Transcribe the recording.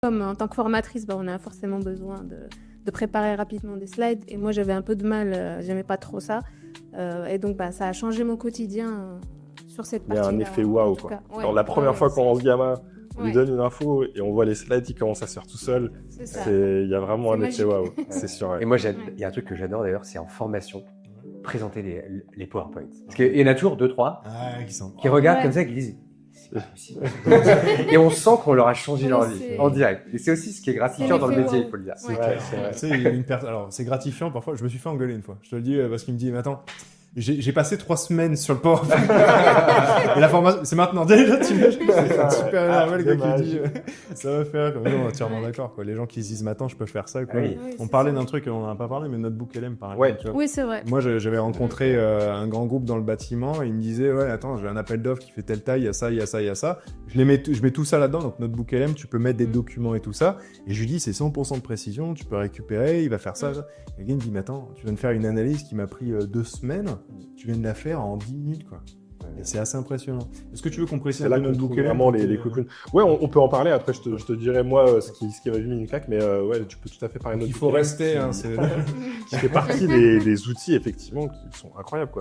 Comme en tant que formatrice, on a forcément besoin de préparer rapidement des slides. Et moi, j'avais un peu de mal, j'aimais pas trop ça. Et donc, ça a changé mon quotidien sur cette Il y a partie-là. un effet waouh, quoi. Cas. Ouais, Alors, la première fois qu'on lance Gamma, on lui Ouais. donne une info et on voit les slides qui commencent à se faire tout seul. C'est ça. Il y a vraiment C'est un effet magique. waouh, c'est sûr. Ouais. Et moi, il y a un truc que j'adore d'ailleurs, c'est en formation, présenter les PowerPoints. Parce qu'il y en a toujours 2-3 qui regardent comme ça et qui disent c'est pas possible. Et on sent qu'on leur a changé leur vie en direct. Et c'est aussi ce qui est gratifiant dans le métier, il faut le dire. C'est vrai. Tu sais, alors c'est gratifiant parfois. Je me suis fait engueuler une fois. Je te le dis parce qu'il me dit, mais attends, j'ai passé 3 semaines sur le PowerPoint. Et la formation, c'est maintenant. Déjà, tu imagines, c'est super énervé le gars qui dit, ça va faire. Comme nous, entièrement d'accord. Quoi. Les gens qui se disent, maintenant, je peux faire ça. Quoi. Oui. On parlait d'un truc, on n'en a pas parlé, mais Notebook LM, par exemple. Ouais. Tu vois. Oui, c'est vrai. Moi, j'avais rencontré un grand groupe dans le bâtiment et il me disait, ouais, attends, j'ai un appel d'offres qui fait telle taille, il y a ça, il y a ça, il y a ça. Je mets tout ça là-dedans, donc Notebook LM, tu peux mettre des documents et tout ça. Et je lui dis, c'est 100% de précision, tu peux récupérer, il va faire ça. Et le gars, il me dit, mais attends, tu viens de faire une analyse qui m'a pris 2 semaines, tu viens de la faire en 10 minutes, quoi. Et c'est assez impressionnant. Est-ce que tu veux qu'on précise C'est là qu'on trouve vraiment les cookies. Ouais, on peut en parler. Après, je te dirai, moi, ce qui avait mis une claque. Mais ouais, tu peux tout à fait parler de Il faut rester, hein, c'est... qui fait partie des outils, effectivement, qui sont incroyables, quoi.